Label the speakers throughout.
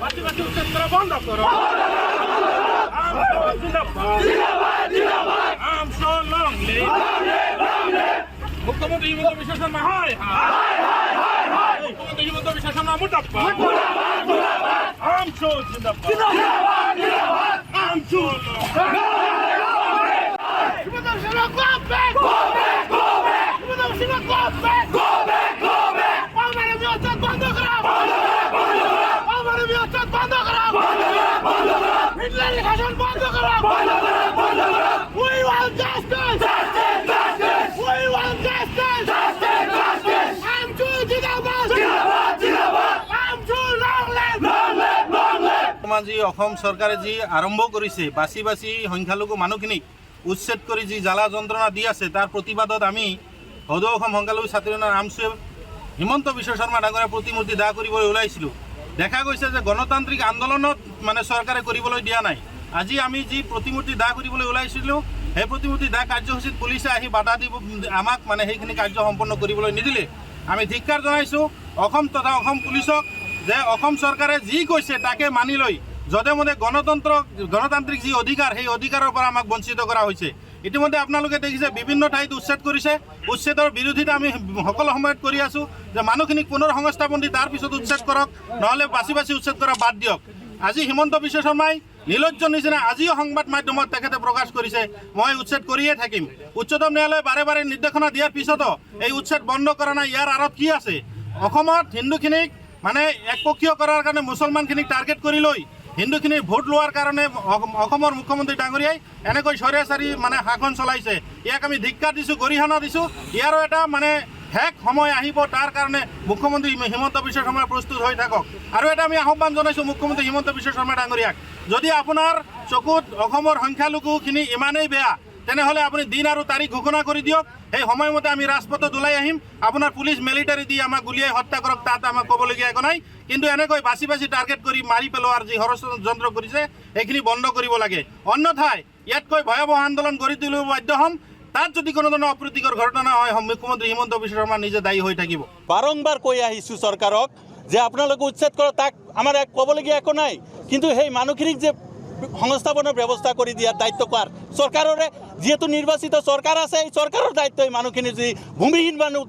Speaker 1: বাসী উচ্ছেদ করা বন্ধ করো। মুখ্যমন্ত্রী হিমন্ত বিশ্ব শর্মা হায় হায়, মুখ্যমন্ত্রী হিমন্ত বিশ্ব শর্মা মুটাপ্পা, আমশো জিন্দাবাদ, আমশো
Speaker 2: যি অসম চৰকাৰে যি আৰম্ভ কৰিছে বাছি বাছি সংখ্যালঘু মানুহখিনিক উচ্ছেদ কৰি যি জ্বালা যন্ত্ৰণা দি আছে তাৰ প্ৰতিবাদত আমি সদৌ অসম সংখ্যালঘু ছাত্ৰ ইউনিয়নৰ আমছুৱে হিমন্ত বিশ্ব শৰ্মা ডাঙৰীয়াৰ প্ৰতিমূৰ্তি দাহ কৰিবলৈ ওলাইছিলোঁ। দেখা গৈছে যে গণতান্ত্ৰিক আন্দোলনত মানে চৰকাৰে কৰিবলৈ দিয়া নাই। আজি আমি যি প্ৰতিমূৰ্তি দাহ কৰিবলৈ ওলাইছিলোঁ সেই প্ৰতিমূৰ্তি দাহ কাৰ্যসূচীত পুলিচে আহি বাধা দিব, আমাক মানে সেইখিনি কাৰ্য সম্পন্ন কৰিবলৈ নিদিলে। আমি ধিক্কাৰ জনাইছোঁ অসম তথা অসম পুলিচক যে অসম চৰকাৰে যি কৈছে তাকে মানি লৈ যধে মধে গণতান্ত্ৰিক যি অধিকাৰ সেই অধিকাৰৰ পৰা আমাক বঞ্চিত কৰা হৈছে। ইতিমধ্যে আপোনালোকে দেখিছে বিভিন্ন ঠাইত উচ্ছেদ কৰিছে। উচ্ছেদৰ বিৰোধিতা আমি সকলো সময়ত কৰি আছোঁ যে মানুহখিনিক পুনৰ সংস্থাপন দি তাৰপিছত উচ্ছেদ কৰক, নহ'লে বাছি বাছি উচ্ছেদ কৰা বাদ দিয়ক। আজি হিমন্ত বিশ্ব শৰ্মাই নিলজ্জ নিচিনা আজিও সংবাদ মাধ্যমত তেখেতে প্ৰকাশ কৰিছে মই উচ্ছেদ কৰিয়ে থাকিম। উচ্চতম ন্যায়ালয়ে বাৰে বাৰে নিৰ্দেশনা দিয়াৰ পিছতো এই উচ্ছেদ বন্ধ কৰা নাই। ইয়াৰ আঁৰত কি আছে? অসমত হিন্দুখিনিক মানে একপক্ষীয় কৰাৰ কাৰণে মুছলমানখিনিক টাৰ্গেট কৰি লৈ হিন্দুখিনিৰ ভোট লোৱাৰ কাৰণে অসমৰ মুখ্যমন্ত্ৰী ডাঙৰীয়াই এনেকৈ স্বৈৰাচাৰী মানে শাসন চলাইছে। ইয়াক আমি ধিক্কাৰ দিছোঁ, গৰিহণা দিছোঁ। ইয়াৰো এটা মানে শেষ সময় আহিব, তাৰ কাৰণে মুখ্যমন্ত্ৰী হিমন্ত বিশ্ব শৰ্মা প্ৰস্তুত হৈ থাকক। আৰু এটা আমি আহ্বান জনাইছোঁ মুখ্যমন্ত্ৰী হিমন্ত বিশ্ব শৰ্মা ডাঙৰীয়াক, যদি আপোনাৰ চকুত অসমৰ সংখ্যালঘুখিনি ইমানেই বেয়া তেনেহ'লে আপুনি দিন আৰু তাৰিখ ঘোষণা কৰি দিয়ক। সেই সময়মতে আমি ৰাজপথত ওলাই আহিম। আপোনাৰ পুলিচ মিলিটাৰী দি আমাক গুলিয়াই হত্যা কৰক, তাত আমাক ক'বলগীয়া একো নাই। কিন্তু এনেকৈ বাছি বাছি টাৰ্গেট কৰি মাৰি পেলোৱাৰ যি ষড়যন্ত্ৰ কৰিছে সেইখিনি বন্ধ কৰিব লাগে। অন্যথাই ইয়াতকৈ ভয়াৱহ আন্দোলন গঢ়ি তুলিব বাধ্য হ'ম। তাত যদি কোনো ধৰণৰ অপ্ৰীতিকৰ ঘটনা হয় মুখ্যমন্ত্ৰী হিমন্ত বিশ্ব শৰ্মা নিজে দায়ী হৈ থাকিব।
Speaker 3: বাৰম্বাৰ কৈ আহিছোঁ চৰকাৰক যে আপোনালোকে উচ্ছেদ কৰক, তাক আমাৰ ক'বলগীয়া একো নাই। কিন্তু সেই মানুহখিনিক যে সংস্থাপনৰ ব্যৱস্থা কৰি দিয়াৰ দায়িত্ব কাৰ? চৰকাৰৰে। যিহেতু নিৰ্বাচিত চৰকাৰ আছে, এই চৰকাৰৰ দায়িত্ব এই মানুহখিনি যি ভূমিহীন মানুহ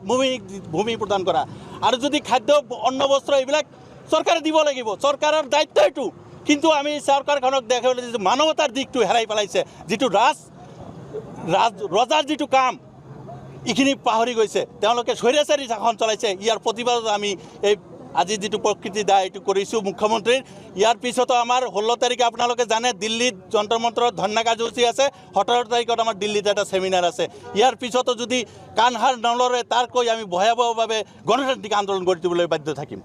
Speaker 3: ভূমি প্ৰদান কৰা, আৰু যদি খাদ্য অন্ন বস্ত্ৰ এইবিলাক চৰকাৰে দিব লাগিব, চৰকাৰৰ দায়িত্ব এইটো। কিন্তু আমি চৰকাৰখনক দেখাবলৈ যিটো মানৱতাৰ দিশটো হেৰাই পেলাইছে, যিটো ৰজাৰ যিটো কাম এইখিনি পাহৰি গৈছে, তেওঁলোকে স্বৈৰাচাৰী শাসন চলাইছে। ইয়াৰ প্ৰতিবাদত আমি এই আজি যিটো প্ৰকৃতি দায় এইটো কৰিছোঁ মুখ্যমন্ত্ৰীৰ। ইয়াৰ পিছতো আমাৰ 16 তাৰিখে আপোনালোকে জানে দিল্লীত যন্ত্ৰ মন্ত্ৰৰ ধৰ্ণা কাৰ্যসূচী আছে, 17 তাৰিখত আমাৰ দিল্লীত এটা ছেমিনাৰ আছে। ইয়াৰ পিছতো যদি কাণসাৰ নলৰে তাৰকৈ আমি ভয়াৱহভাৱে গণতান্ত্ৰিক আন্দোলন গঢ়ি তুলিবলৈ বাধ্য থাকিম।